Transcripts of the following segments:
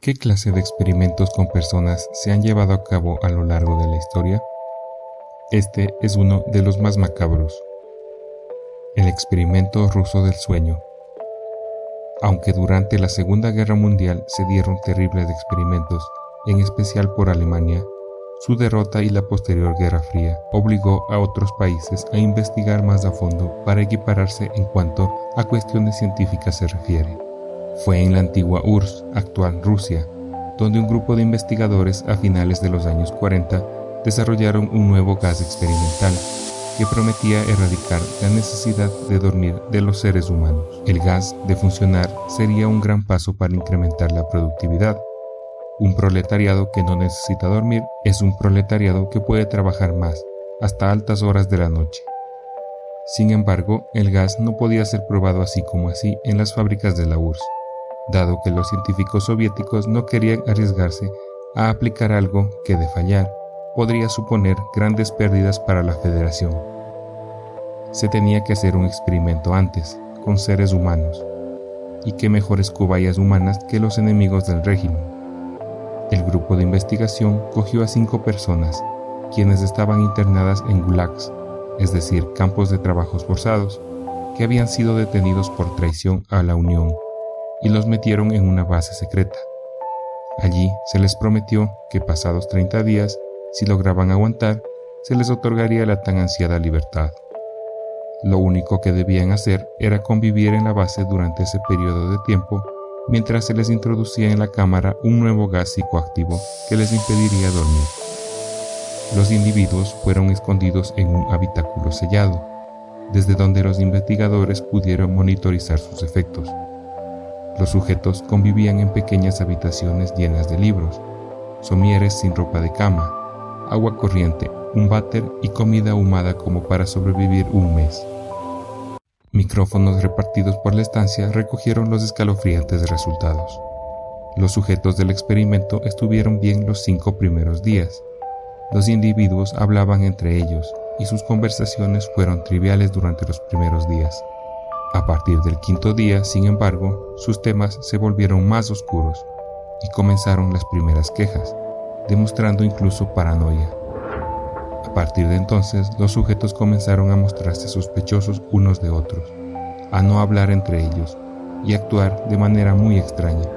¿Qué clase de experimentos con personas se han llevado a cabo a lo largo de la historia? Este es uno de los más macabros: el experimento ruso del sueño. Aunque durante la Segunda Guerra Mundial se dieron terribles experimentos, en especial por Alemania, su derrota y la posterior Guerra Fría obligó a otros países a investigar más a fondo para equipararse en cuanto a cuestiones científicas se refiere. Fue en la antigua URSS, actual Rusia, donde un grupo de investigadores a finales de los años 40 desarrollaron un nuevo gas experimental que prometía erradicar la necesidad de dormir de los seres humanos. El gas, de funcionar, sería un gran paso para incrementar la productividad. Un proletariado que no necesita dormir es un proletariado que puede trabajar más, hasta altas horas de la noche. Sin embargo, el gas no podía ser probado así como así en las fábricas de la URSS, dado que los científicos soviéticos no querían arriesgarse a aplicar algo que, de fallar, podría suponer grandes pérdidas para la Federación. Se tenía que hacer un experimento antes, con seres humanos, y qué mejores cobayas humanas que los enemigos del régimen. El grupo de investigación cogió a 5 personas, quienes estaban internadas en gulags, es decir, campos de trabajos forzados, que habían sido detenidos por traición a la Unión, y los metieron en una base secreta. Allí se les prometió que pasados 30 días, si lograban aguantar, se les otorgaría la tan ansiada libertad. Lo único que debían hacer era convivir en la base durante ese periodo de tiempo, mientras se les introducía en la cámara un nuevo gas psicoactivo que les impediría dormir. Los individuos fueron escondidos en un habitáculo sellado, desde donde los investigadores pudieron monitorizar sus efectos. Los sujetos convivían en pequeñas habitaciones llenas de libros, somieres sin ropa de cama, agua corriente, un váter y comida ahumada como para sobrevivir un mes. Micrófonos repartidos por la estancia recogieron los escalofriantes resultados. Los sujetos del experimento estuvieron bien los 5 primeros días. Los individuos hablaban entre ellos y sus conversaciones fueron triviales durante los primeros días. A partir del 5.º día, sin embargo, sus temas se volvieron más oscuros y comenzaron las primeras quejas, demostrando incluso paranoia. A partir de entonces, los sujetos comenzaron a mostrarse sospechosos unos de otros, a no hablar entre ellos y actuar de manera muy extraña,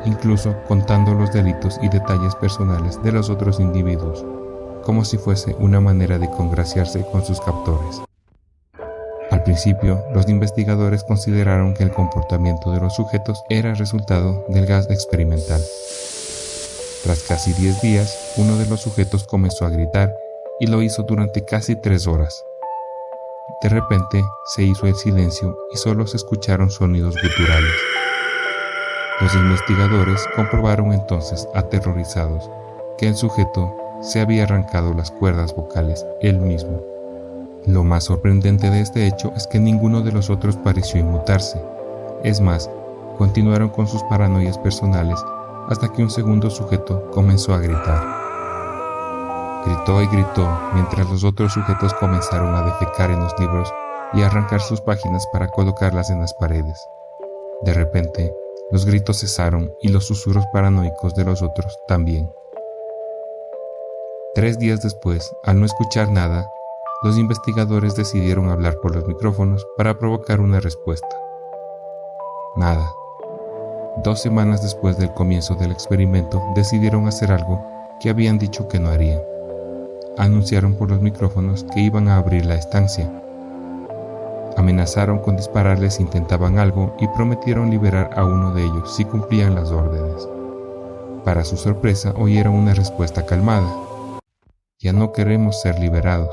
incluso contando los delitos y detalles personales de los otros individuos, como si fuese una manera de congraciarse con sus captores. Al principio, los investigadores consideraron que el comportamiento de los sujetos era resultado del gas experimental. Tras casi 10 días, uno de los sujetos comenzó a gritar y lo hizo durante casi 3 horas. De repente se hizo el silencio y solo se escucharon sonidos guturales. Los investigadores comprobaron entonces, aterrorizados, que el sujeto se había arrancado las cuerdas vocales él mismo. Lo más sorprendente de este hecho es que ninguno de los otros pareció inmutarse. Es más, continuaron con sus paranoias personales hasta que un segundo sujeto comenzó a gritar. Gritó y gritó mientras los otros sujetos comenzaron a defecar en los libros y a arrancar sus páginas para colocarlas en las paredes. De repente, los gritos cesaron y los susurros paranoicos de los otros también. 3 días después, al no escuchar nada, los investigadores decidieron hablar por los micrófonos para provocar una respuesta. Nada. 2 semanas después del comienzo del experimento, decidieron hacer algo que habían dicho que no harían. Anunciaron por los micrófonos que iban a abrir la estancia. Amenazaron con dispararles si intentaban algo y prometieron liberar a uno de ellos si cumplían las órdenes. Para su sorpresa, oyeron una respuesta calmada: ya no queremos ser liberados.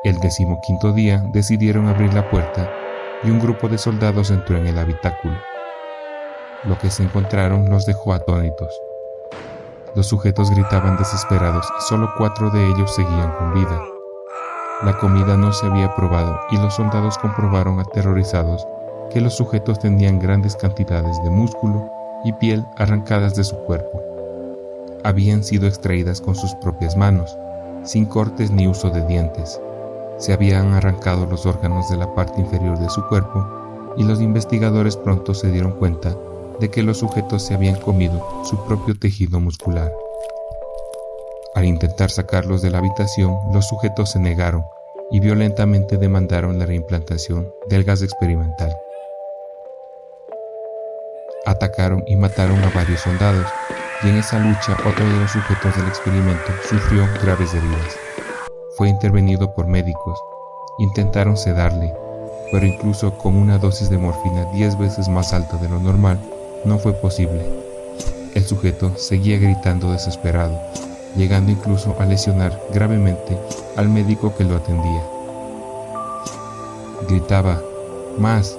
El 15.º día decidieron abrir la puerta y un grupo de soldados entró en el habitáculo. Lo que se encontraron los dejó atónitos. Los sujetos gritaban desesperados y solo 4 de ellos seguían con vida. La comida no se había probado y los soldados comprobaron aterrorizados que los sujetos tenían grandes cantidades de músculo y piel arrancadas de su cuerpo. Habían sido extraídas con sus propias manos, sin cortes ni uso de dientes. Se habían arrancado los órganos de la parte inferior de su cuerpo y los investigadores pronto se dieron cuenta de que los sujetos se habían comido su propio tejido muscular. Al intentar sacarlos de la habitación, los sujetos se negaron y violentamente demandaron la reimplantación del gas experimental. Atacaron y mataron a varios soldados, y en esa lucha otro de los sujetos del experimento sufrió graves heridas. Fue intervenido por médicos. Intentaron sedarle, pero incluso con una dosis de morfina 10 veces más alta de lo normal, no fue posible. El sujeto seguía gritando desesperado, llegando incluso a lesionar gravemente al médico que lo atendía. Gritaba, ¡más!,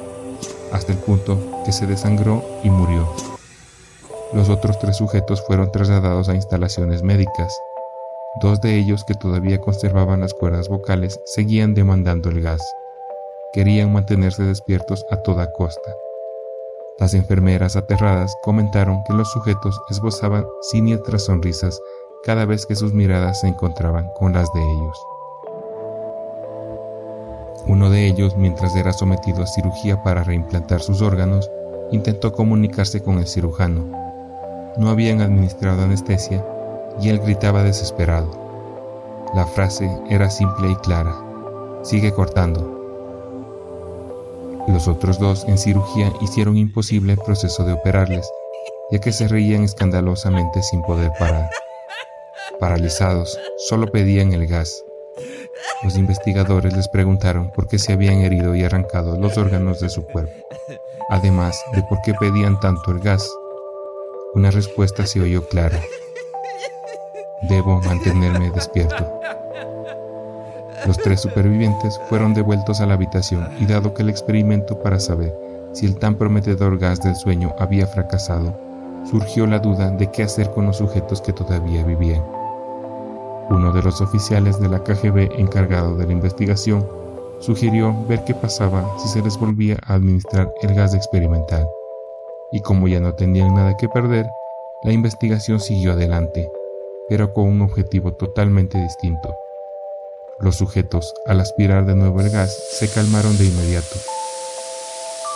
hasta el punto que se desangró y murió. Los otros 3 sujetos fueron trasladados a instalaciones médicas. 2 de ellos, que todavía conservaban las cuerdas vocales, seguían demandando el gas. Querían mantenerse despiertos a toda costa. Las enfermeras, aterradas, comentaron que los sujetos esbozaban siniestras sonrisas cada vez que sus miradas se encontraban con las de ellos. Uno de ellos, mientras era sometido a cirugía para reimplantar sus órganos, intentó comunicarse con el cirujano. No habían administrado anestesia y él gritaba desesperado. La frase era simple y clara: sigue cortando. Los otros 2 en cirugía hicieron imposible el proceso de operarles, ya que se reían escandalosamente sin poder parar. Paralizados, solo pedían el gas. Los investigadores les preguntaron por qué se habían herido y arrancado los órganos de su cuerpo, además de por qué pedían tanto el gas. Una respuesta se oyó clara: debo mantenerme despierto. Los 3 supervivientes fueron devueltos a la habitación y, dado que el experimento para saber si el tan prometedor gas del sueño había fracasado, surgió la duda de qué hacer con los sujetos que todavía vivían. Uno de los oficiales de la KGB encargado de la investigación sugirió ver qué pasaba si se les volvía a administrar el gas experimental, y como ya no tenían nada que perder, la investigación siguió adelante, pero con un objetivo totalmente distinto. Los sujetos, al aspirar de nuevo el gas, se calmaron de inmediato.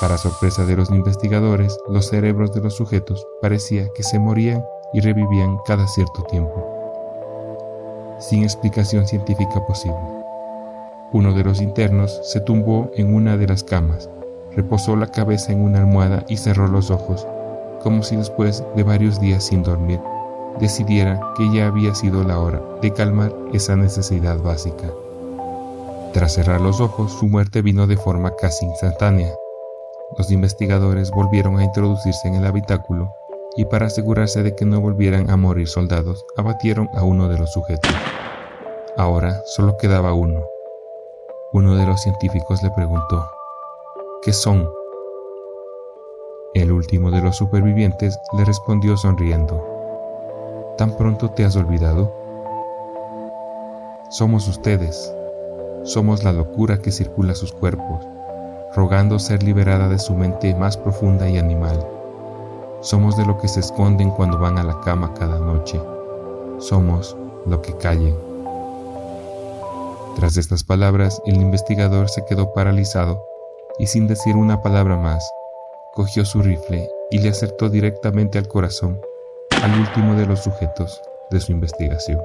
Para sorpresa de los investigadores, los cerebros de los sujetos parecía que se morían y revivían cada cierto tiempo, sin explicación científica posible. Uno de los internos se tumbó en una de las camas, reposó la cabeza en una almohada y cerró los ojos, como si después de varios días sin dormir, decidiera que ya había sido la hora de calmar esa necesidad básica. Tras cerrar los ojos, su muerte vino de forma casi instantánea. Los investigadores volvieron a introducirse en el habitáculo y, para asegurarse de que no volvieran a morir soldados, abatieron a uno de los sujetos. Ahora solo quedaba uno. Uno de los científicos le preguntó: ¿qué son? El último de los supervivientes le respondió sonriendo: ¿tan pronto te has olvidado? Somos ustedes. Somos la locura que circula sus cuerpos, rogando ser liberada de su mente más profunda y animal. Somos de lo que se esconden cuando van a la cama cada noche. Somos lo que callen. Tras estas palabras, el investigador se quedó paralizado y, sin decir una palabra más, cogió su rifle y le acertó directamente al corazón al último de los sujetos de su investigación.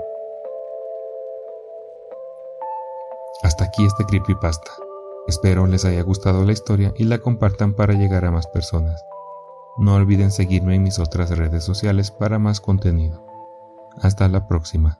Hasta aquí este creepypasta. Espero les haya gustado la historia y la compartan para llegar a más personas. No olviden seguirme en mis otras redes sociales para más contenido. Hasta la próxima.